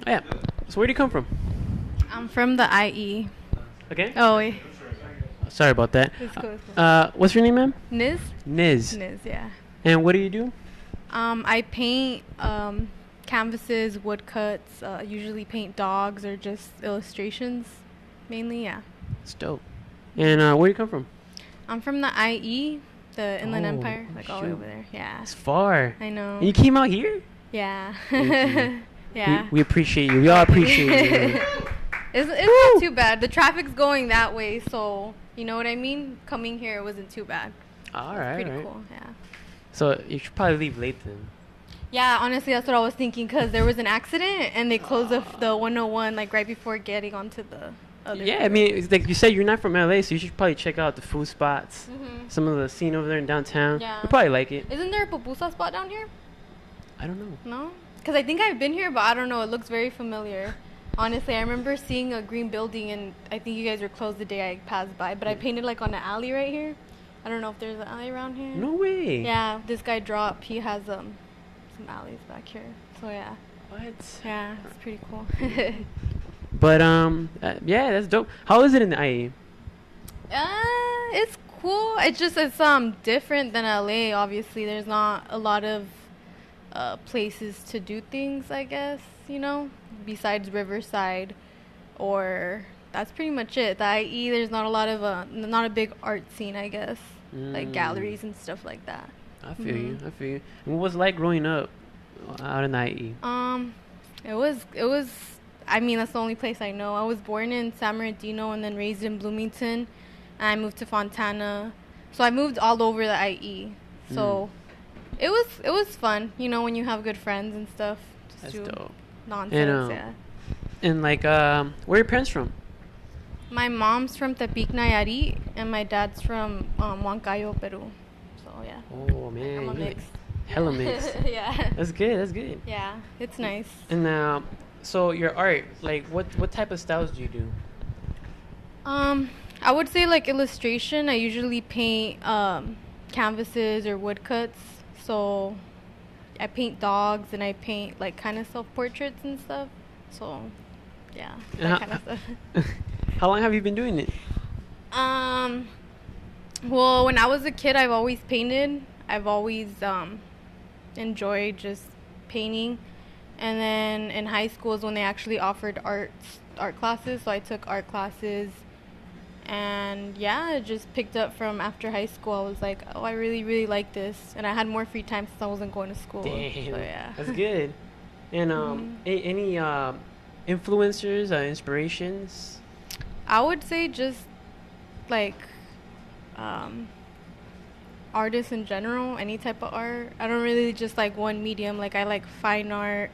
Oh, yeah. So where do you come from? I'm from the IE. Okay. Oh, wait. Sorry about that. It's cool. It's cool. What's your name, ma'am? Niz? Niz. Niz, yeah. And what do you do? I paint canvases, woodcuts, usually paint dogs or just illustrations, mainly, yeah. It's dope. And where do you come from? I'm from the IE, the Inland Oh, Empire, like all the way shoot. over there, yeah. It's far. I know. And you came out here? Yeah. Thank you. Yeah. We appreciate you. We all appreciate you. It's not too bad. The traffic's going that way, so you know what I mean? Coming here wasn't too bad. All It's right. pretty all right. cool, yeah. So you should probably leave late then. Yeah, honestly, that's what I was thinking because there was an accident and they closed the 101 like right before getting onto the other. Yeah, I mean, it's like you said, you're not from LA, so you should probably check out the food spots, some of the scene over there in downtown. Yeah. You'll probably like it. Isn't there a pupusa spot down here? I don't know. No? Because I think I've been here, but I don't know. It looks very familiar. Honestly, I remember seeing a green building, and I think you guys were closed the day I passed by. But I painted like on an alley right here. I don't know if there's an alley around here. No way. Yeah, this guy dropped. He has some alleys back here. So yeah. What? Yeah, it's pretty cool. But yeah, that's dope. How is it in the IE? It's cool. It's different than LA. Obviously, there's not a lot of places to do things, I guess, besides Riverside, or that's pretty much it. The IE, there's not a lot of not a big art scene, I guess, like galleries and stuff like that. I feel you. I feel you. And what was it like growing up out in the IE? It was. I mean, that's the only place I know. I was born in San Bernardino and then raised in Bloomington, and I moved to Fontana. So I moved all over the IE. So. It was fun, when you have good friends and stuff. Just That's do dope. nonsense, yeah. And like, where are your parents from? My mom's from Tepic, Nayarit, and my dad's from Huancayo, Peru. So yeah. Oh man, I'm a you're mix. like hella mixed. Yeah. That's good. That's good. Yeah, it's nice. And so your art, like, what type of styles do you do? I would say like illustration. I usually paint canvases or woodcuts. So I paint dogs and I paint like kind of self-portraits and stuff. So yeah, that kind of stuff. How long have you been doing it? Well, when I was a kid, I've always painted. I've always enjoyed just painting. And then in high school is when they actually offered art classes. So I took art classes. And yeah, it just picked up from after high school. I was like, oh, I really, really like this. And I had more free time since I wasn't going to school. Damn, so, yeah. that's good. And any influencers, inspirations? I would say just like artists in general, any type of art. I don't really just like one medium. Like I like fine art,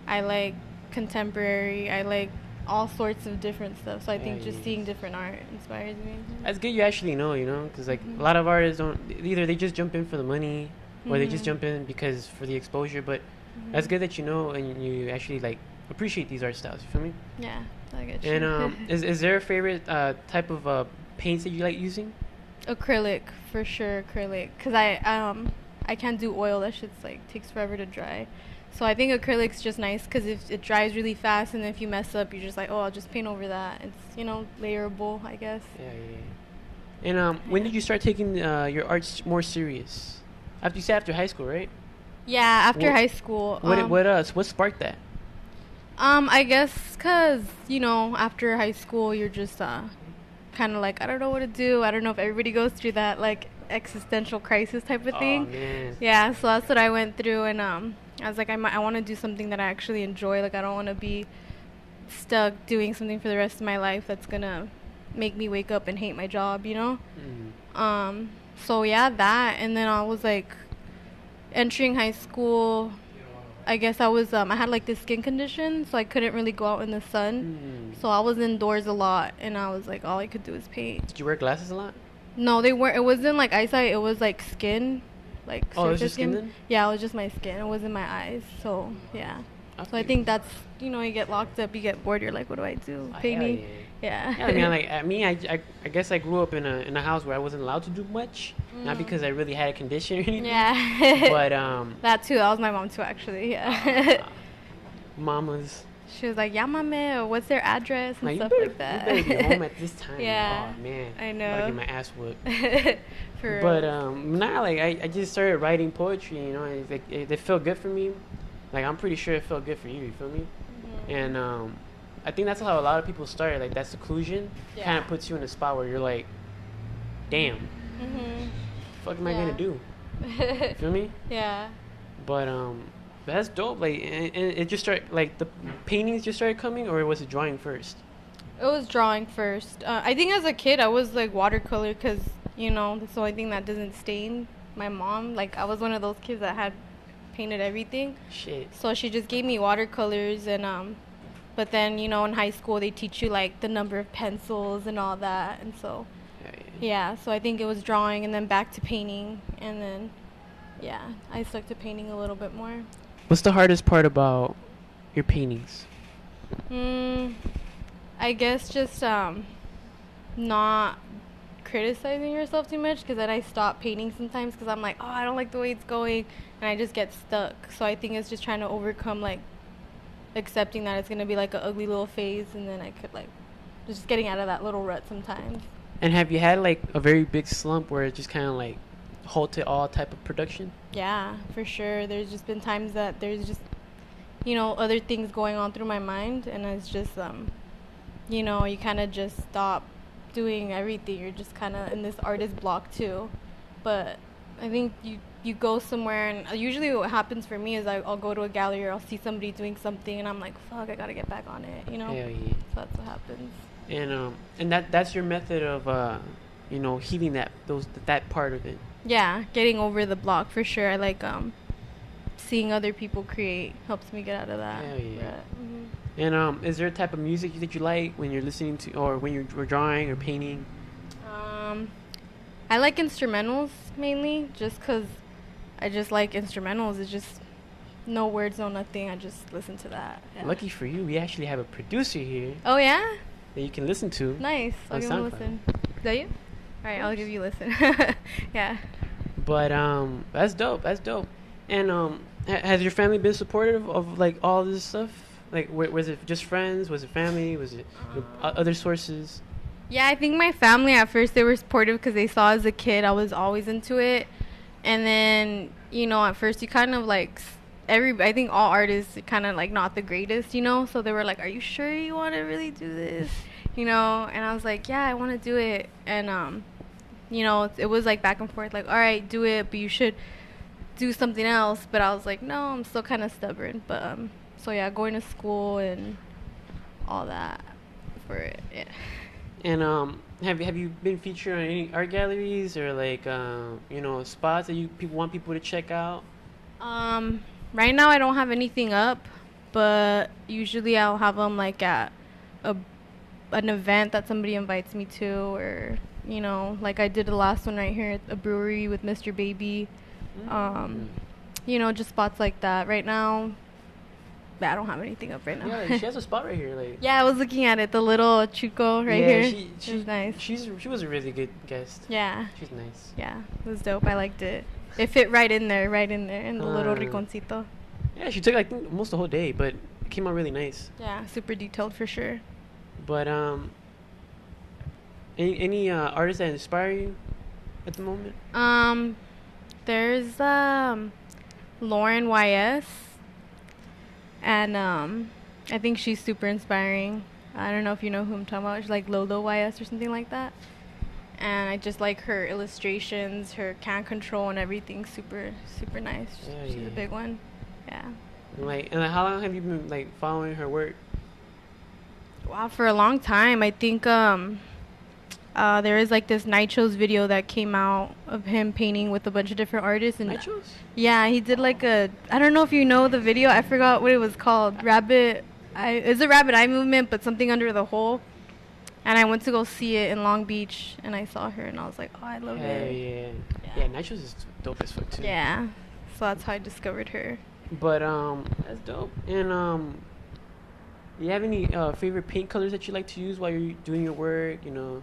I like contemporary, I like all sorts of different stuff. So I think just seeing different art inspires me. That's good. You actually know, because like a lot of artists don't, either they just jump in for the money or they just jump in because for the exposure. But that's good that you know and you actually like appreciate these art styles. You feel me? Yeah, I get you. And is there a favorite type of paints that you like using? Acrylic, for sure, acrylic. Cause I can't do oil. That shit's like takes forever to dry. So I think acrylic's just nice because if it dries really fast and if you mess up, you're just like, oh, I'll just paint over that. It's, layerable, I guess. Yeah. And when did you start taking your art more serious? You said after high school, right? Yeah, after high school. What sparked that? I guess because, after high school, you're just kind of like, I don't know what to do. I don't know if everybody goes through that, like, existential crisis type of thing. Oh, man. Yeah, so that's what I went through, and I was like, I want to do something that I actually enjoy. Like, I don't want to be stuck doing something for the rest of my life that's going to make me wake up and hate my job, So, yeah, that. And then I was, like, entering high school. I guess I had, like, this skin condition, so I couldn't really go out in the sun. So I was indoors a lot, and I was like, all I could do is paint. Did you wear glasses a lot? No, they weren't. It wasn't, like, eyesight. It was, like, skin. Like, it was just skin then? Yeah, it was just my skin. It wasn't my eyes. So, yeah. So I think that's, you get locked up, you get bored, you're like, what do I do? Painting? Yeah. I mean, I guess I grew up in a house where I wasn't allowed to do much. Not because I really had a condition or anything. Yeah. But that too. That was my mom too, actually. Yeah. Mamas. She was like, "Llámame," or "What's their address?" and stuff like that. You better be home at this time. Yeah. Oh man. I know. I'm about to get my ass whooped. For But real. now like I just started writing poetry. You know, and it's like it felt good for me. Like I'm pretty sure it felt good for you. You feel me? Mm-hmm. And I think that's how a lot of people started. Like that seclusion kind of puts you in a spot where you're like, damn, fuck am I gonna do? You feel me? Yeah. But that's dope. Like and it just started, like the paintings just started coming, or was it drawing first? It was drawing first. I think as a kid I was like watercolor because, you know, that's the only thing that doesn't stain. My mom, like I was one of those kids that had painted everything. Shit. So she just gave me watercolors and but then, you know, in high school they teach you like the number of pencils and all that, and so yeah, so I think it was drawing and then back to painting, and then yeah, I stuck to painting a little bit more. What's the hardest part about your paintings? I guess just not criticizing yourself too much, because then I stop painting sometimes because I'm like, oh, I don't like the way it's going, and I just get stuck. So I think it's just trying to overcome, like, accepting that it's going to be like an ugly little phase, and then I could like just getting out of that little rut sometimes. And have you had like a very big slump where it just kind of like halted all type of production? Yeah, for sure. There's just been times that there's just, you know, other things going on through my mind, and it's just you know, you kind of just stop doing everything. You're just kind of in this artist block too. But I think you go somewhere, and usually what happens for me is I'll go to a gallery or I'll see somebody doing something, and I'm like, fuck, I gotta get back on it, you know? Hell yeah. So that's what happens. And that's your method of you know, healing that part of it. Yeah, getting over the block for sure. I like seeing other people create helps me get out of that. Hell yeah. Mm-hmm. And is there a type of music that you like when you're listening to, or when you're drawing or painting? I like instrumentals mainly, just because I just like instrumentals. It's just no words, no nothing. I just listen to that. Yeah. Lucky for you, we actually have a producer here Oh, yeah? that you can listen to. Nice. I'll On give him a SoundCloud. listen. Is that you? All right, I'll give you a listen. Yeah. But that's dope. That's dope. And has your family been supportive of like all this stuff? Like, was it just friends? Was it family? Was it other sources? Yeah, I think my family at first, they were supportive because they saw as a kid I was always into it. And then, you know, at first you kind of like, I think all artists are kind of like not the greatest, you know? So they were like, are you sure you want to really do this? You know? And I was like, yeah, I want to do it. And, you know, it was like back and forth, like, all right, do it, but you should do something else. But I was like, no, I'm still kind of stubborn. But, so yeah, going to school and all that for it, yeah. And have you been featured on any art galleries or like you know, spots that people want people to check out? Right now I don't have anything up, but usually I'll have them like at an event that somebody invites me to, or, you know, like I did the last one right here at a brewery with Mr. Baby. You know, just spots like that. Right now, I don't have anything up right now. Yeah, she has a spot right here. Like, yeah, I was looking at it, the little Chuco right here. She's nice. She was a really good guest. Yeah. She's nice. Yeah, it was dope. I liked it. It fit right in there, in the little rinconcito. Yeah, she took like almost the whole day, but it came out really nice. Yeah, super detailed for sure. But any artists that inspire you at the moment? There's Lauren YS, and I think she's super inspiring. I don't know if you know who I'm talking about. She's like Lolo YS or something like that. And I just like her illustrations, her can control, and everything. Super, super nice. She's a big one. Yeah. And how long have you been like following her work? Wow, for a long time. I think there is like this Nitro's video that came out of him painting with a bunch of different artists. And Nitro's? Yeah, he did like I don't know if you know the video. I forgot what it was called. It's a rabbit eye movement, but something under the hole. And I went to go see it in Long Beach, and I saw her, and I was like, oh, I love it. Yeah, Nitro's is dope as fuck too. Yeah, so that's how I discovered her. But that's dope. And do you have any favorite paint colors that you like to use while you're doing your work? You know,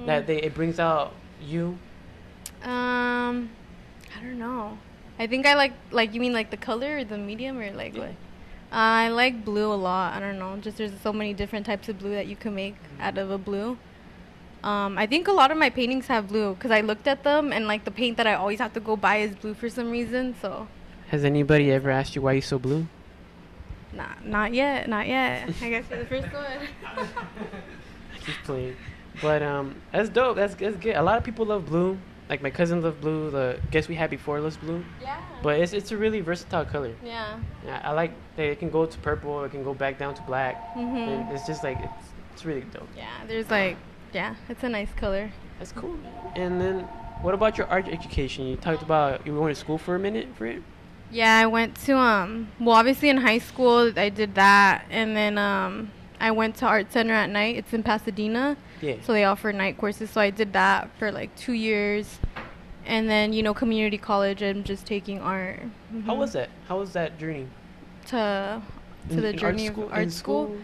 it brings out you. I don't know. I think I like you mean like the color or the medium, or like what? I like blue a lot. I don't know. Just there's so many different types of blue that you can make out of a blue. I think a lot of my paintings have blue because I looked at them and like the paint that I always have to go buy is blue for some reason. So. Has anybody ever asked you why you're so blue? Nah, not yet. Not yet. I guess you're the first one. Just playing. But that's dope. That's good. A lot of people love blue. Like my cousin loved blue. The guest we had before loves blue. Yeah. But it's a really versatile color. Yeah. I like that it can go to purple. It can go back down to black. Mhm. And it's just like it's really dope. Yeah. There's like it's a nice color. That's cool. And then what about your art education? You talked about you went to school for a minute for it. Yeah, I went to well, obviously in high school I did that, and then I went to Art Center at night. It's in Pasadena. Yeah. So they offer night courses. So I did that for like 2 years, and then community college. I'm just taking art. Mm-hmm. How was that? How was that journey? To the journey of art school.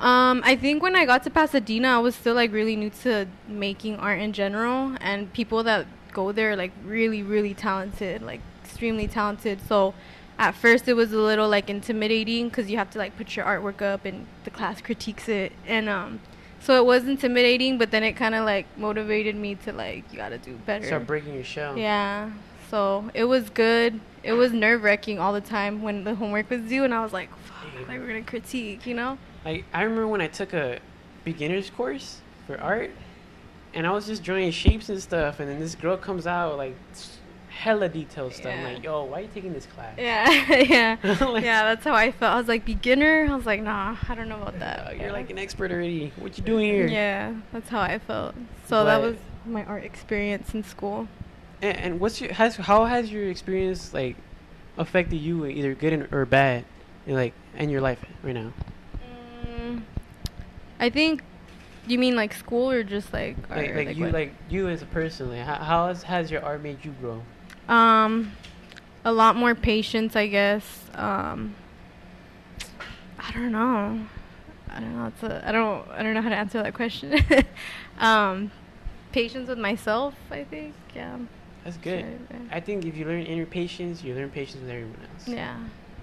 I think when I got to Pasadena, I was still like really new to making art in general, and people that go there are like really, really talented, like extremely talented. So at first it was a little like intimidating because you have to like put your artwork up and the class critiques it, and so it was intimidating, but then it kind of like motivated me to like, you gotta do better, start breaking your shell. Yeah, so it was good. It was nerve-wracking all the time when the homework was due, and I was like, fuck, like we're gonna critique, I remember when I took a beginner's course for art, and I was just drawing shapes and stuff, and then this girl comes out like hella detailed stuff. I'm like, yo, why are you taking this class? Yeah. Yeah, that's how I felt. I was like, beginner? I was like, nah, I don't know about that. You're like an expert already. What you doing here? Yeah, that's how I felt. So that was my art experience in school. And how has your experience like affected you, either good or bad, in your life right now? I think, you mean like school or just like art? Like you as a person. Like how has your art made you grow? A lot more patience, I guess. I don't know. I don't know how to answer that question. Patience with myself, I think. Yeah. That's good. Sure. I think if you learn inner patience, you learn patience with everyone else. Yeah,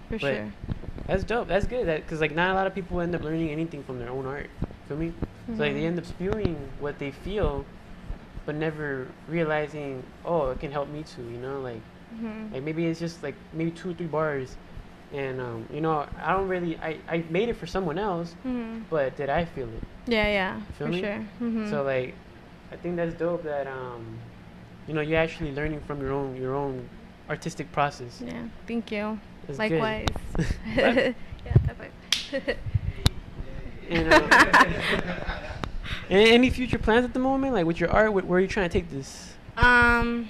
for sure. That's dope. That's good. Because like not a lot of people end up learning anything from their own art. Feel me? Mm-hmm. So like they end up spewing what they feel, but never realizing, oh, it can help me too. Like like maybe it's just like maybe 2 or 3 bars, and I don't really I made it for someone else, but did I feel it? Yeah. Feel for me? Sure. So like I think that's dope that you're actually learning from your own artistic process. Yeah, thank you. That's likewise. Yeah, bye. And any future plans at the moment, like with your art? Where are you trying to take this? I'm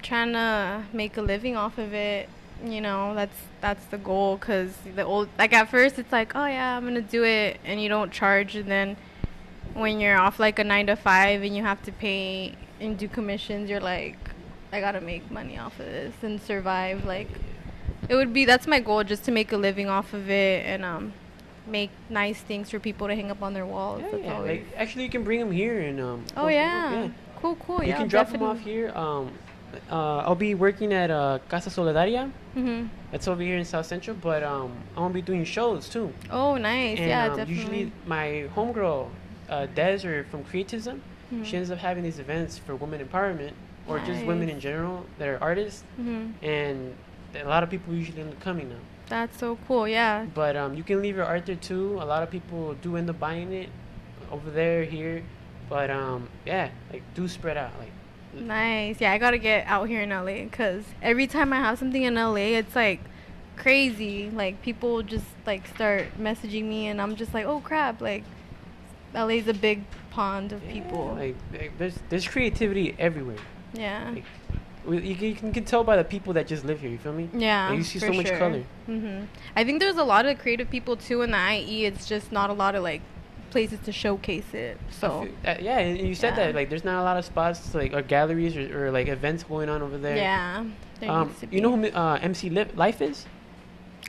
trying to make a living off of it. That's the goal. Cause at first it's like, oh yeah, I'm gonna do it, and you don't charge, and then when you're off like a 9 to 5 and you have to pay and do commissions, you're like, I gotta make money off of this and survive. Like, that's my goal, just to make a living off of it and make nice things for people to hang up on their walls. Yeah. Like, actually, you can bring them here and oh yeah. Cool. You can drop them off here. I'll be working at Casa Solidaria. That's over here in South Central, but I'm gonna be doing shows too. Oh, nice. And, yeah, definitely. Usually, my homegirl, Des, from Creatism, she ends up having these events for women empowerment or just women in general that are artists, and a lot of people usually end up coming now. That's so cool. Yeah. But you can leave your art there too. A lot of people do end up buying it over there, here, but do spread out. Like, nice. Yeah, I gotta get out here in LA because every time I have something in LA, it's like crazy. Like, people just like start messaging me, and I'm just like, oh crap! Like, LA's a big pond of people. Like there's creativity everywhere. Yeah. Like, you can tell by the people that just live here. You feel me? Yeah. Like, you see so much color. I think there's a lot of creative people too in the IE. It's just not a lot of like places to showcase it. So and you said that like there's not a lot of spots like or galleries or like events going on over there. Yeah. There needs to be. You know who MC Life is?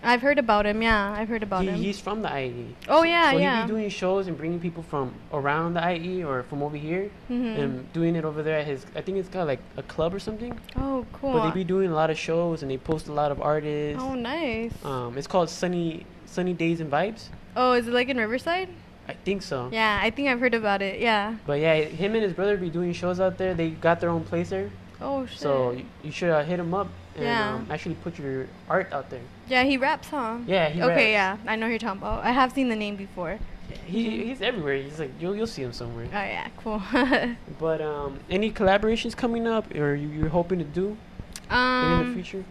I've heard about him. Yeah, I've heard about him. He's from the IE. Oh yeah, so yeah. he'd be doing shows and bringing people from around the IE or from over here, and doing it over there at his. I think it's got like a club or something. Oh, cool. But they be doing a lot of shows and they post a lot of artists. Oh, nice. It's called Sunny Sunny Days and Vibes. Oh, is it like in Riverside? I think so. Yeah, I think I've heard about it. Yeah. But yeah, him and his brother be doing shows out there. They got their own place there. Oh shit. So you should hit him up and actually put your art out there. Yeah, he raps, huh? Yeah, he Okay, raps. yeah, I know who you're talking about. I have seen the name before. He's everywhere. He's like you'll see him somewhere. Oh yeah, cool. But any collaborations coming up, or you're hoping to do in the future?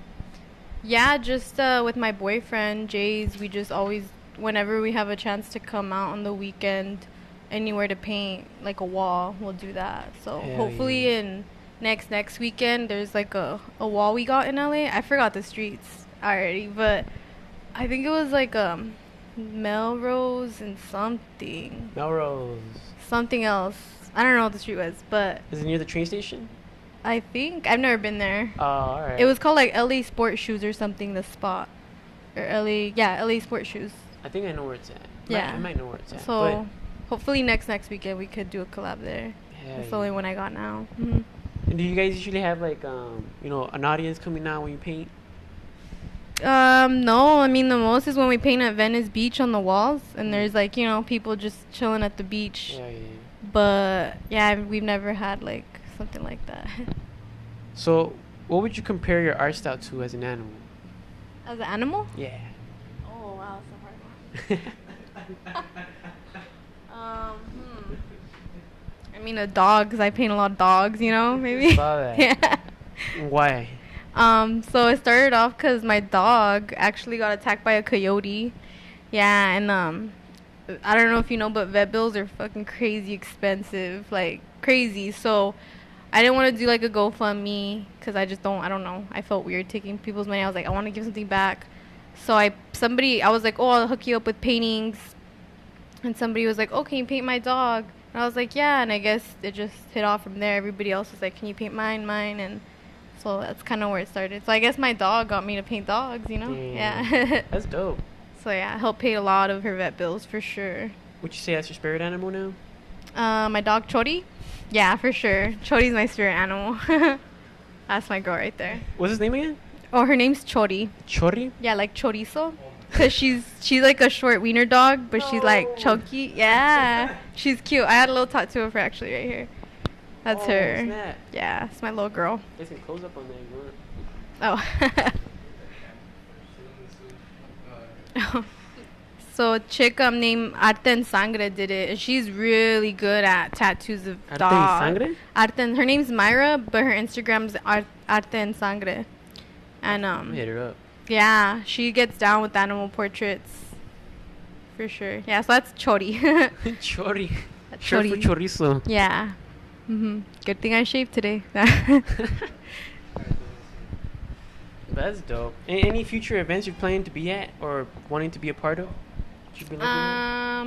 Yeah, just with my boyfriend Jay's, we just always, whenever we have a chance to come out on the weekend, anywhere to paint like a wall, we'll do that. So hopefully in next weekend, there's like a wall we got in LA. I forgot the streets already, but I think it was like Melrose and something. Melrose. Something else. I don't know what the street was, but Is it near the train station? I think I've never been there. Oh, alright. It was called like LA Sport Shoes or something. The spot, or LA Sport Shoes. I think I know where it's at. Yeah. I might know where it's at. So hopefully next weekend we could do a collab there. That's the only one I got now. Mm-hmm. And do you guys usually have like an audience coming out when you paint? No, I mean the most is when we paint at Venice Beach on the walls, and there's like people just chilling at the beach. Yeah. But yeah, we've never had like something like that. So, what would you compare your art style to as an animal? As an animal? Yeah. Oh wow, that's a hard one. I mean a dog, 'cause I paint a lot of dogs, maybe. Saw that. Yeah. Why? So it started off because my dog actually got attacked by a coyote. Yeah, and I don't know if you know, but vet bills are fucking crazy expensive, like crazy. So I didn't want to do like a GoFundMe because I don't know. I felt weird taking people's money. I was like, I want to give something back. So I was like, oh, I'll hook you up with paintings. And somebody was like, oh, can you paint my dog? And I was like, yeah. And I guess it just hit off from there. Everybody else was like, can you paint mine? And so that's kind of where it started. So I guess my dog got me to paint dogs, Damn. Yeah. That's dope. So yeah, I helped pay a lot of her vet bills for sure. Would you say that's your spirit animal now? My dog Chori? Yeah, for sure. Chori's my spirit animal. That's my girl right there. What's his name again? Oh, her name's Chori. Chori? Yeah, like chorizo. Cause she's like a short wiener dog, but she's like chunky. Yeah, she's cute. I had a little tattoo of her actually right here. That's her. Snap. Yeah, it's my little girl. Guys can close up on that if you want. Oh. So a chick named Arte en Sangre did it, and she's really good at tattoos of Arte dogs. en Sangre? Her name's Myra, but her Instagram's Arte en Sangre. And Hit her up. yeah, she gets down with animal portraits. For sure. Yeah, so that's Chori. Chori. That's Short for chorizo. Yeah. Good thing I shaved today. That's dope. Any future events you're planning to be at or wanting to be a part of? Should be looking at?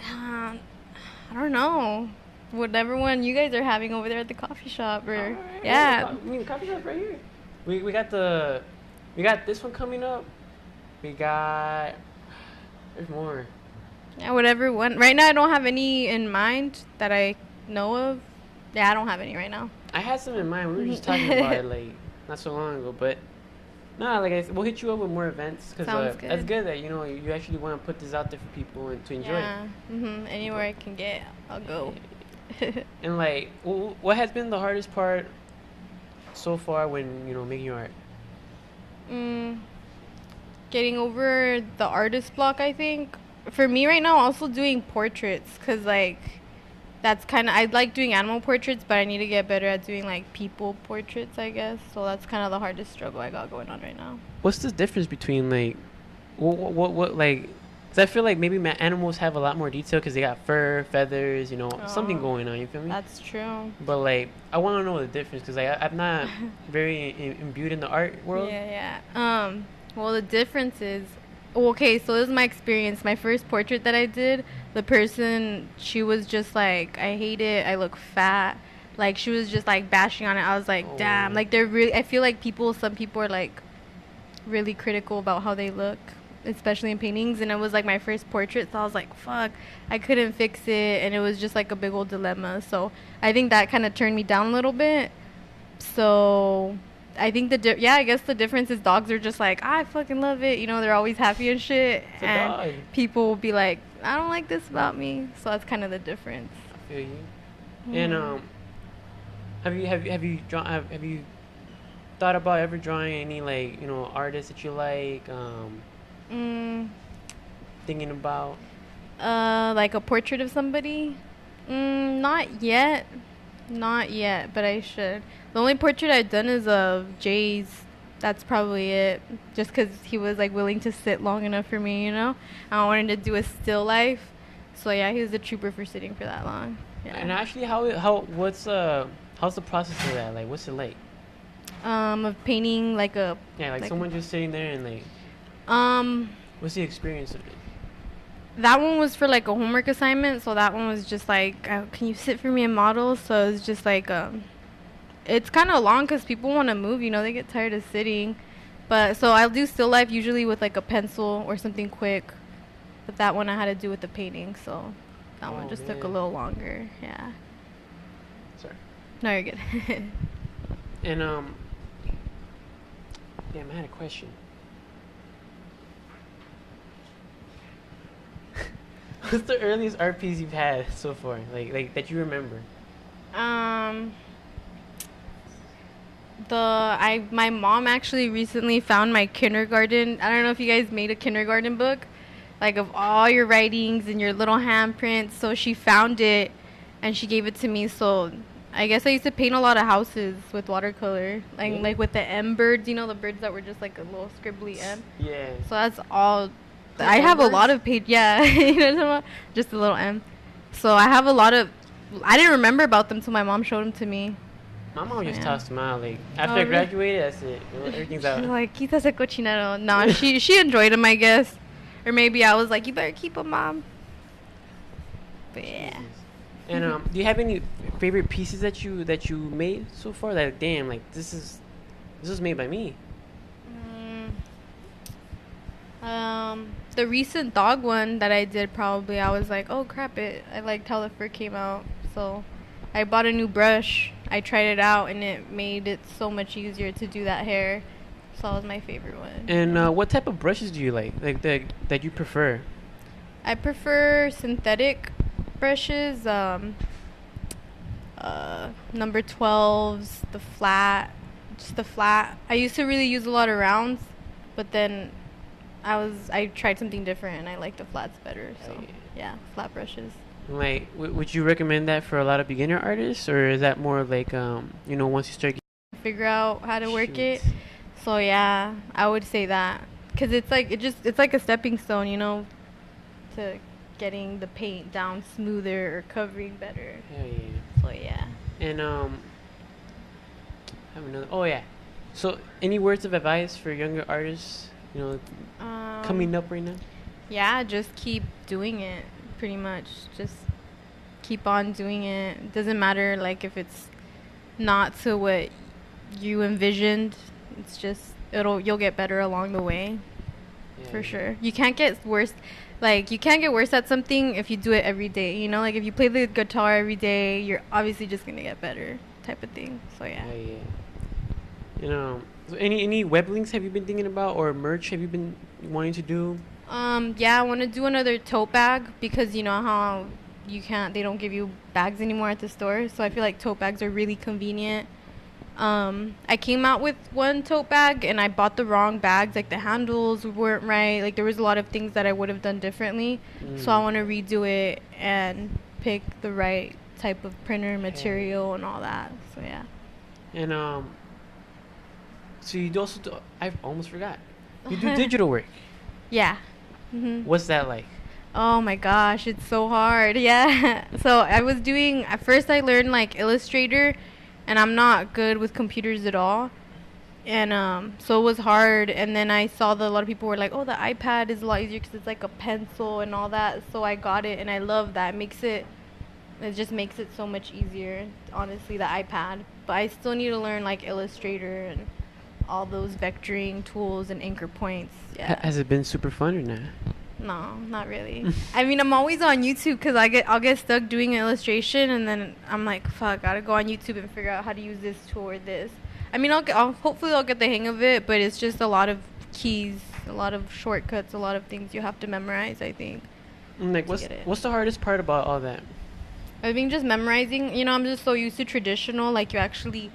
I don't know. Whatever one you guys are having over there at the coffee shop, or Right. yeah. I mean, the coffee shop's right here. We got this one coming up. There's more. Yeah, whatever one. Right now, I don't have any in mind that I know of. Yeah, I don't have any right now. I had some in mind. We were just talking about it like not so long ago, but like I said, we'll hit you up with more events because good. that's good that you actually want to put this out there for people and to enjoy Yeah. Anywhere I can get, I'll go. it. And like, what has been the hardest part so far when making your art? Getting over the artist block, I think. For me right now, also doing portraits, because like that's kind of, I like doing animal portraits, but I need to get better at doing like people portraits, I guess. So that's kind of the hardest struggle I got going on right now. What's the difference between like what like? Cause I feel like maybe animals have a lot more detail because they got fur, feathers, something going on. You feel me? That's true. But like, I want to know the difference because I'm not very imbued in the art world. Yeah. Well, the difference is, okay, so this is my experience. My first portrait that I did, the person, she was just like, I hate it, I look fat. Like, she was just like bashing on it. I was like, damn. Like, they're really, I feel like some people are like really critical about how they look, especially in paintings. And it was like my first portrait, so I was like, fuck, I couldn't fix it. And it was just like a big old dilemma. So I think that kind of turned me down a little bit. So I think I guess the difference is dogs are just like, I fucking love it. You know, they're always happy and shit. It's a and dog. people will be like, I don't like this about me. So that's kind of the difference. I feel you. And have you drawn? Have you thought about ever drawing any like artists that you like? Thinking about Like a portrait of somebody? Not yet. Not yet, but I should. The only portrait I've done is of Jay's. That's probably it. Just because he was like willing to sit long enough for me, you know? I wanted to do a still life. So yeah, he was a trooper for sitting for that long. Yeah. And actually, how's the process of that? Like, what's it like? Of painting like a... Yeah, like someone just sitting there and like... What's the experience of it? That one was for like a homework assignment, so that one was just like, can you sit for me and model? So it's just like, it's kind of long because people want to move, they get tired of sitting. But so I'll do still life usually with like a pencil or something quick. But that one I had to do with the painting, so that one just took a little longer. Yeah. Sorry. No, you're good. And damn, I had a question. What's the earliest art piece you've had so far? Like that you remember? My mom actually recently found my kindergarten. I don't know if you guys made a kindergarten book, like of all your writings and your little handprints. So she found it and she gave it to me. So I guess I used to paint a lot of houses with watercolor, like with the M birds, the birds that were just like a little scribbly M. Yeah. So that's all. I have a lot of paint. Yeah, you know what I'm talking about? Just a little M. So I have a lot of. I didn't remember about them till my mom showed them to me. My mom just tossed them out. Like after I graduated, that's it. Everything's out. She's like, quita ese cochinero. No, she enjoyed them, I guess. Or maybe I was like, you better keep them, mom. But yeah. And do you have any favorite pieces that you made so far? Like, damn, like this was made by me. The recent dog one that I did, probably I was like, oh crap, I liked how the fur came out, so I bought a new brush. I tried it out and it made it so much easier to do that hair. So that was my favorite one. And what type of brushes do you like that you prefer? I prefer synthetic brushes, number 12s, just the flat. I used to really use a lot of rounds, but then I tried something different and I like the flats better. So yeah, flat brushes. Like, would you recommend that for a lot of beginner artists, or is that more like once you start figure out how to work it? So yeah, I would say that, because it's like a stepping stone, to getting the paint down smoother or covering better. Hell yeah. So yeah. And I have another. Oh yeah. So any words of advice for younger artists? Coming up right now? Yeah, just keep doing it, pretty much. Just keep on doing it. It doesn't matter, like, if it's not to what you envisioned. It's just, you'll get better along the way. Yeah, for sure. You can't get worse. Like, you can't get worse at something if you do it every day, Like, if you play the guitar every day, you're obviously just going to get better, type of thing. So, yeah. Yeah. So any web links have you been thinking about, or merch have you been wanting to do? Yeah, I want to do another tote bag, because you know how they don't give you bags anymore at the store. So I feel like tote bags are really convenient. I came out with one tote bag and I bought the wrong bags. Like the handles weren't right. Like there was a lot of things that I would have done differently. So I want to redo it and pick the right type of printer material and all that. So yeah. And so you also do, I almost forgot. You do digital work. Yeah. What's that like? Oh my gosh, it's so hard. Yeah. So at first I learned like Illustrator, and I'm not good with computers at all. And so it was hard. And then I saw that a lot of people were like, oh, the iPad is a lot easier because it's like a pencil and all that. So I got it and I love that. It just makes it so much easier, honestly, the iPad. But I still need to learn like Illustrator and all those vectoring tools and anchor points. Yeah. Has it been super fun or not? No, not really. I mean, I'm always on YouTube because I'll get stuck doing an illustration, and then I'm like, fuck, gotta go on YouTube and figure out how to use this tool or this. I mean, hopefully I'll get the hang of it, but it's just a lot of keys, a lot of shortcuts, a lot of things you have to memorize, I think. Like, what's the hardest part about all that? I think just memorizing, you know, I'm just so used to traditional, like you actually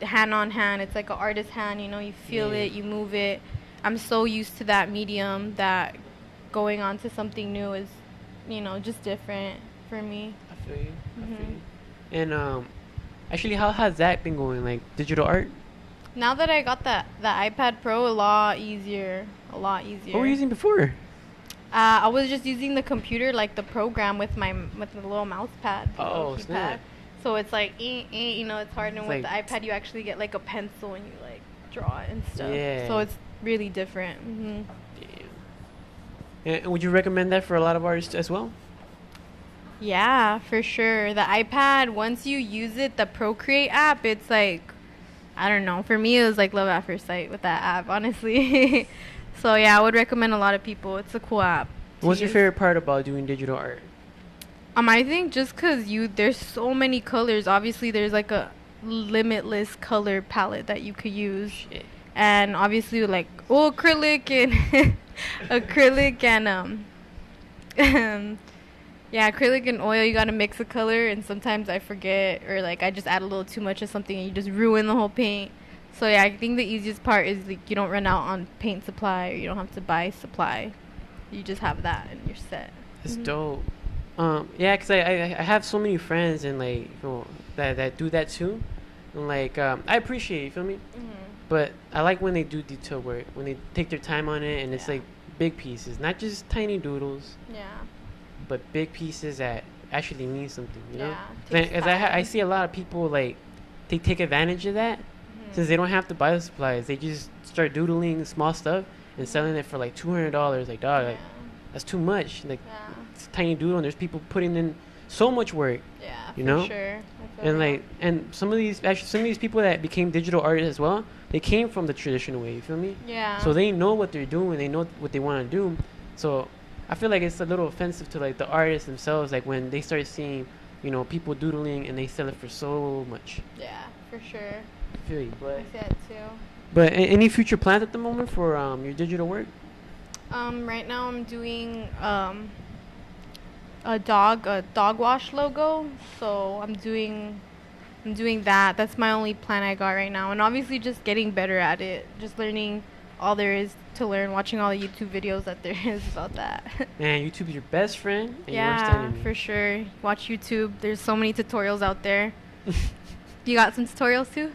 hand on hand. It's like an artist's hand, you know, you feel it, you move it. I'm so used to that medium that going on to something new is, you know, just different for me. I feel you. I feel you. And actually, how has that been going? Like digital art? Now that I got the iPad Pro, a lot easier. A lot easier. What were you using before? I was just using the computer, like the program with the little mouse pad. Oh, snap. So it's like, you know, it's hard. And with the iPad, you actually get like a pencil and you like draw it and stuff. Yeah. So it's really different. Mm-hmm. Damn. And would you recommend that for a lot of artists as well? Yeah, for sure. The iPad, once you use it, the Procreate app, it's like, I don't know. For me, it was like love at first sight with that app, honestly. So yeah, I would recommend a lot of people. It's a cool app. What's your favorite part about doing digital art? I think just because there's so many colors. Obviously, there's like a limitless color palette that you could use. Shit. And obviously, like, acrylic and acrylic and yeah, acrylic and oil, you gotta mix a color, and sometimes I forget, or like I just add a little too much of something and you just ruin the whole paint. So yeah, I think the easiest part is like you don't run out on paint supply, or you don't have to buy supply. You just have that and you're set. That's dope. Yeah, cause I have so many friends and like you know, that do that too, and like I appreciate it, you feel me? But I like when they do detail work, when they take their time on it, and it's like big pieces, not just tiny doodles. Yeah. But big pieces that actually mean something, you know? Yeah. Because I see a lot of people like they take advantage of that since they don't have to buy the supplies. They just start doodling small stuff and selling it for like $200. Like, dog, like, that's too much. Like, it's a tiny doodle, and there's people putting in so much work. Yeah, you know? for sure. And like, and some of these people that became digital artists as well, they came from the traditional way. You feel me? Yeah. So they know what they're doing. They know what they want to do. So I feel like it's a little offensive to like the artists themselves, like when they start seeing, you know, people doodling and they sell it for so much. Yeah, for sure. I feel you, but I see that too. But any future plans at the moment for your digital work? Right now I'm doing a dog wash logo. So I'm doing that. That's my only plan I got right now, and obviously just getting better at it, just learning all there is to learn, watching all the YouTube videos that there is about that. Man, YouTube's your best friend and your worst Yeah, enemy. for sure. Watch YouTube. There's so many tutorials out there. You got some tutorials too?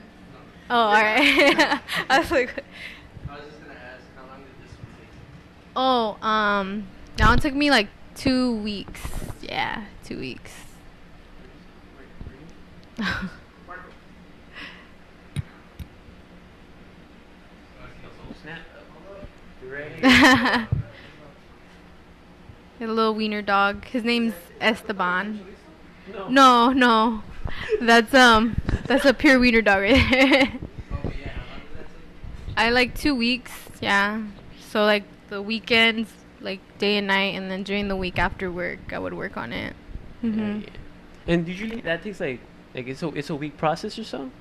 Oh, all right. I was like, I was just gonna ask, how long did this one take? that one took me like 2 weeks. Yeah, 2 weeks. A little wiener dog. His name's Esteban. No. That's a pure wiener dog right there. Oh, yeah, how long did that take? I like 2 weeks, yeah. So like the weekends, like day and night, and then during the week after work, I would work on it. Yeah. And usually that takes like it's a week process or so?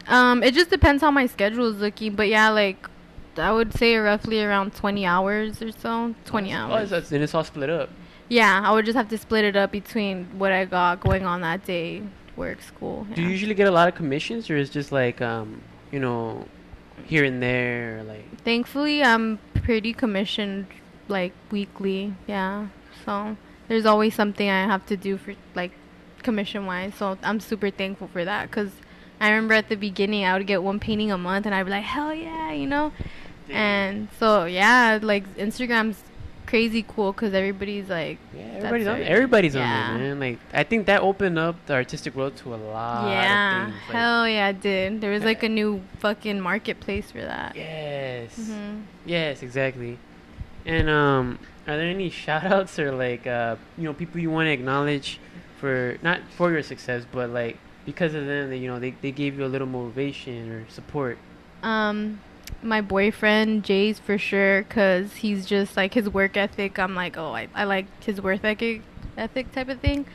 It just depends how my schedule is looking, but yeah, like I would say roughly around 20 hours or so. 20 hours. Oh, then it's all split up. Yeah, I would just have to split it up between what I got going on that day, work, school. Yeah. Do you usually get a lot of commissions, or is just like you know, here and there, or like? Thankfully, I'm pretty commissioned like weekly. Yeah, so there's always something I have to do for like commission wise. So I'm super thankful for that, because I remember at the beginning I would get one painting a month, and I'd be like, hell yeah, you know. And so yeah, like Instagram's crazy cool because everybody's like, everybody's on everybody's yeah. on there, man. Like I think that opened up the artistic world to a lot of things. Like, hell yeah, it did. There was like a new fucking marketplace for that. Yes, exactly. And are there any shout outs or like you know, people you want to acknowledge for, not for your success, but like because of them, that you know, they gave you a little motivation or support? My boyfriend Jay's for sure, because he's just like, his work ethic, I'm like, oh, I like his work ethic type of thing.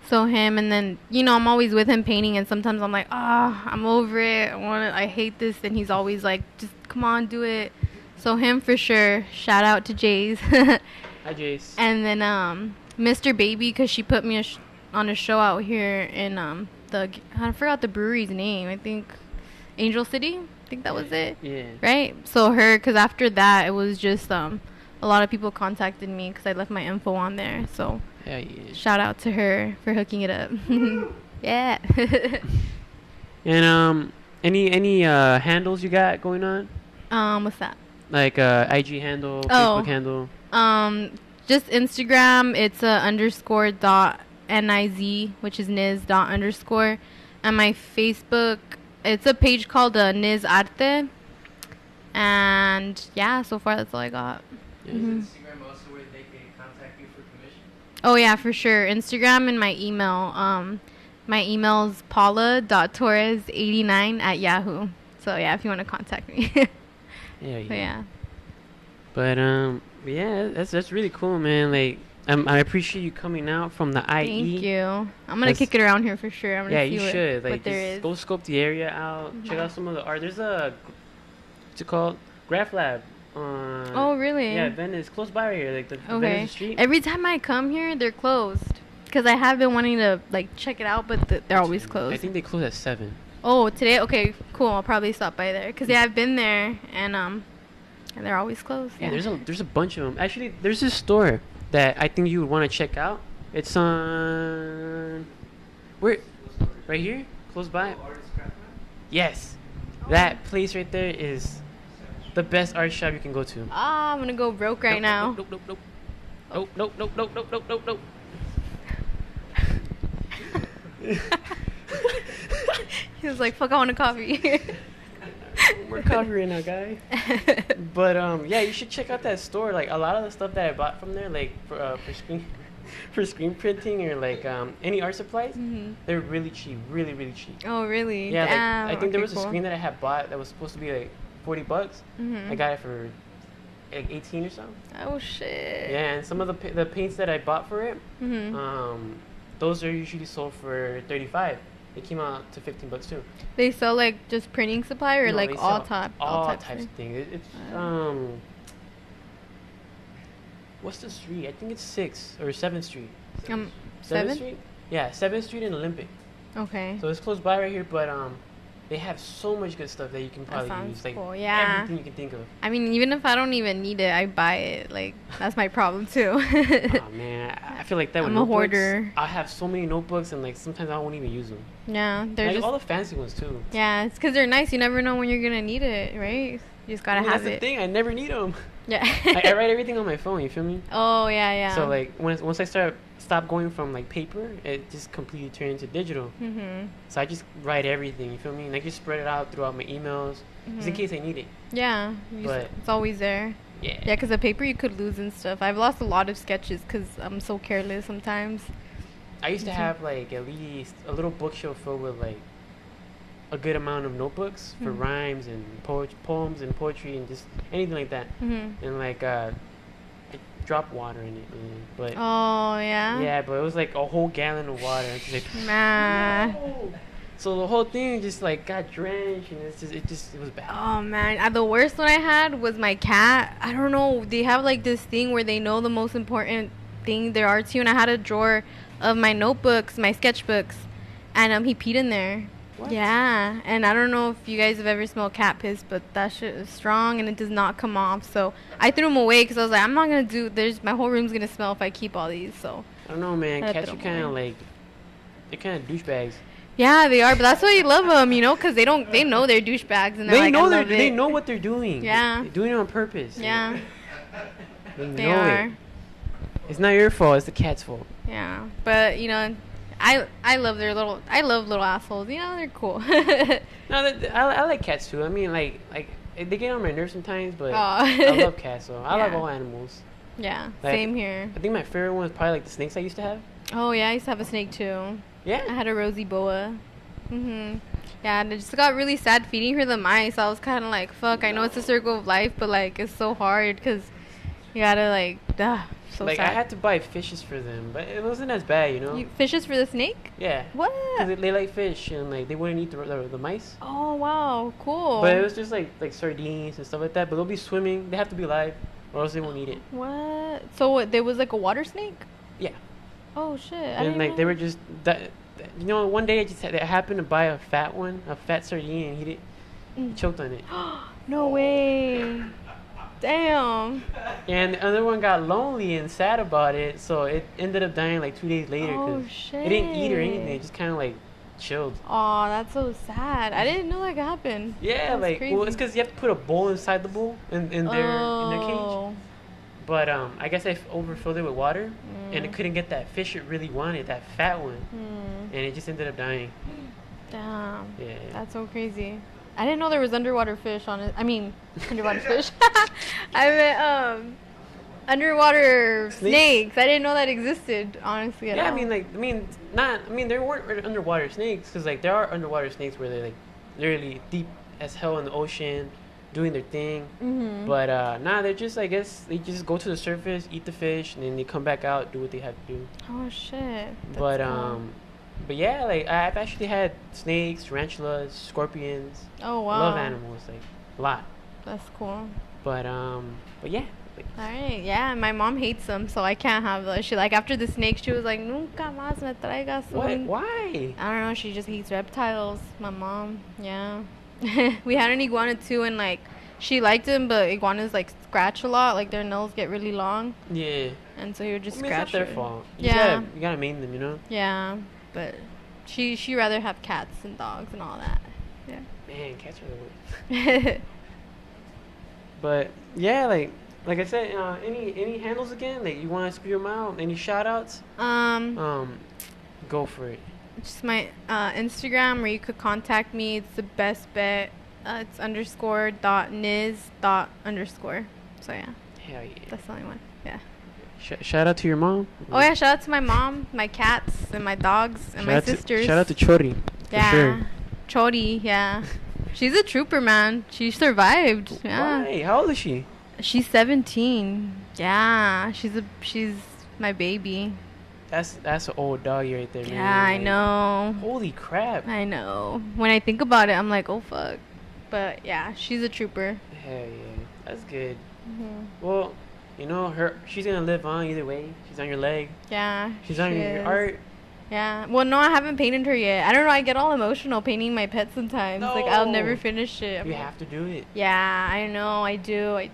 So him, and then, you know, I'm always with him painting, and sometimes I'm like, I'm over it. I hate this. And he's always like, just come on, do it. So him for sure. Shout out to Jace. Hi, Jace. And then Mr. Baby, because she put me on a show out here in I forgot the brewery's name. I think Angel City. I think that was it. Yeah. Right? So her, because after that, it was just a lot of people contacted me because I left my info on there. So yeah, yeah. Shout out to her for hooking it up. Yeah. And any handles you got going on? What's that? Like IG handle, Facebook handle. Just Instagram. It's _.niz, which is niz._, and my Facebook. It's a page called Niz Arte. And yeah, so far that's all I got. Yeah. Mm-hmm. Instagram also where they can contact you for commission? Oh yeah, for sure. Instagram and my email. My email's paula.torres89@yahoo. So yeah, if you want to contact me. Yeah. So, yeah. But yeah, that's really cool, man. Like I appreciate you coming out from the IE. Thank you. I'm gonna kick it around here for sure. I'm gonna see you should. Like, what there is. Go scope the area out. Mm-hmm. Check out some of the art. There's what's it called? Graph Lab. Oh really? Yeah, Venice, close by right here, like the Okay. Venice Street. Every time I come here, they're closed. Cause I have been wanting to like check it out, but they're always closed. I think they close at 7. Oh, today? Okay, cool. I'll probably stop by there. Cause yeah, I've been there and they're always closed. Yeah, there's a bunch of them. Actually, there's this store that I think you would want to check out. It's on right here, close by. Yes, that place right there is the best art shop you can go to. I'm gonna go broke right now. Nope. He was like, "Fuck, I want a coffee." We're coffee right now, guy. But yeah, you should check out that store. Like a lot of the stuff that I bought from there, like for screen printing or like any art supplies, they're really cheap, really cheap. Oh, really? Yeah, Damn. like I think there was cool. a screen that I had bought that was supposed to be like $40. I got it for like 18 or so. Oh shit. Yeah, and some of the paints that I bought for it, those are usually sold for 35. They came out to $15 too. They sell like just printing supply or No, like they all sell types of things. It's what's the street? I think it's 6th or 7th Street. 7th Street? Yeah, 7th Street and Olympic. Okay. So it's close by right here, but they have so much good stuff that you can probably use. Like cool. Yeah. everything you can think of. I mean, even if I don't even need it, I buy it. Like that's my problem too. Oh man, I feel like that with I'm a notebooks. hoarder. I have so many notebooks, and like sometimes I won't even use them. Yeah, they're like just all the fancy ones too. Yeah, it's because they're nice. You never know when you're gonna need it, right? You just gotta have that's it. the thing. I never need them. Yeah. I write everything on my phone. You feel me? Oh yeah. So like once I stop going from like paper, it just completely turned into digital. So I just write everything. You feel me? And I just spread it out throughout my emails, just in case I need it. Yeah, it's always there. Yeah. Yeah, because the paper you could lose and stuff. I've lost a lot of sketches because I'm so careless sometimes. I used to have like at least a little bookshelf filled with like a good amount of notebooks for rhymes and poems and poetry and just anything like that. And like I dropped water in it, man. But oh yeah. Yeah, but it was like a whole gallon of water. It's like, nah. No. So the whole thing just like got drenched, and it was bad. Oh man, the worst one I had was my cat. I don't know. They have like this thing where they know the most important thing there are to you, and I had a drawer of my notebooks, my sketchbooks, and he peed in there. What? Yeah, and I don't know if you guys have ever smelled cat piss, but that shit is strong and it does not come off. So I threw them away because I was like, I'm not gonna my whole room's gonna smell if I keep all these. So I don't know, man. Cats are kind of like, they're kind of douchebags. Yeah, they are, but that's why you love them, you know, because they know they're douchebags and they know what they're doing. Yeah, they're doing it on purpose. Yeah, they are. It's not your fault. It's the cat's fault. Yeah, but you know, I love little assholes. You know, they're cool. No, I like cats too. I mean, like they get on my nerves sometimes, but I love cats. So I love all animals. Yeah, like, same here. I think my favorite one is probably like the snakes I used to have. Oh yeah, I used to have a snake too. Yeah, I had a rosy boa. Yeah, and it just got really sad feeding her the mice. I was kind of like, fuck. I know it's a circle of life, but like it's so hard because you gotta like So like sad. I had to buy fishes for them, but it wasn't as bad, you know. Fishes for the snake? Yeah. What? Because they like fish and like they wouldn't eat the mice. Oh wow, cool. But it was just like sardines and stuff like that. But they'll be swimming. They have to be alive, or else they won't eat it. What? So what? There was like a water snake? Yeah. Oh shit! And like they were just you know, one day I happened to buy a fat sardine, and he choked on it. No way! Damn. And the other one got lonely and sad about it, so it ended up dying like 2 days later. Oh 'Cause shit! it didn't eat or anything. It just kind of like chilled. Oh, that's so sad. I didn't know that could happen. Yeah, That's like crazy. well, it's because you have to put a bowl inside the bowl in their cage. But I guess I overfilled it with water, and it couldn't get that fish it really wanted, that fat one, and it just ended up dying. Damn. Yeah. That's so crazy. I didn't know there was underwater fish on it. I mean, underwater fish. I meant underwater snakes. I didn't know that existed. Honestly, at all. There weren't underwater snakes because like there are underwater snakes where they're like literally deep as hell in the ocean, doing their thing. But they're just, I guess they just go to the surface, eat the fish, and then they come back out, do what they have to do. Oh shit. But yeah, like I've actually had snakes, tarantulas, scorpions. Oh wow. I love animals, like a lot. That's cool. But yeah. Like, All right, yeah. My mom hates them, so I can't have those. She like after the snake, she was like, "Nunca más me traigas un." what? Why? I don't know. She just hates reptiles. My mom, yeah. We had an iguana too, and like she liked them, but iguanas like scratch a lot. Like their nails get really long. Yeah. And so he would just It's not scratch. their her. fault. Yeah. You gotta maim them, you know. Yeah, but she rather have cats and dogs and all that. Yeah. Man, cats are the worst. But yeah, like I said, any handles again? Like you want to spew them out? Any shout outs? Go for it. Just my Instagram where you could contact me. It's the best bet. It's _.niz._. So yeah. Hell yeah. That's the only one. Yeah. Shout out to your mom. Oh yeah, shout out to my mom, my cats, and my dogs, and my sisters. Shout out to Chori. Yeah. Sure. Chori, yeah. She's a trooper, man. She survived. Yeah. Why? How old is she? She's 17. Yeah. She's my baby. That's an old doggy right there, man. Yeah, I know. Holy crap. I know. When I think about it, I'm like, oh fuck. But yeah, she's a trooper. Hell yeah. That's good. Well, you know, she's gonna live on either way. She's on your leg. Yeah. She's on your art. Yeah. Well, no, I haven't painted her yet. I don't know. I get all emotional painting my pet sometimes. No. Like, I'll never finish it. You have to do it. Yeah, I know. I do. I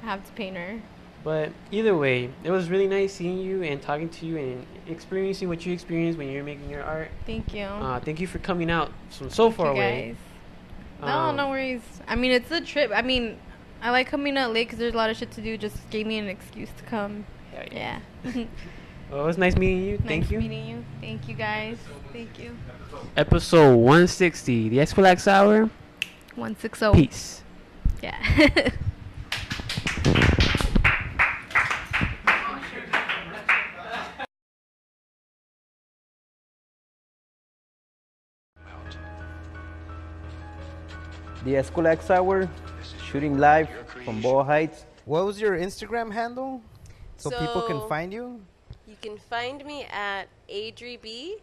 have to paint her. But either way, it was really nice seeing you and talking to you and experiencing what you experienced when you're making your art. Thank you. Thank you for coming out from so far away. Guys. No worries. I mean, it's a trip. I mean, I like coming out late because there's a lot of shit to do. Just gave me an excuse to come. Hell yeah. Yeah. Well, it was nice meeting you. Thank you. Nice meeting you. Thank you, guys. Thank you. Episode 160, the Eskwilax Hour. 160. Peace. Yeah. The Eskwilax Hour, shooting live from Boyle Heights. What was your Instagram handle so people can find you? You can find me at adrieb.art.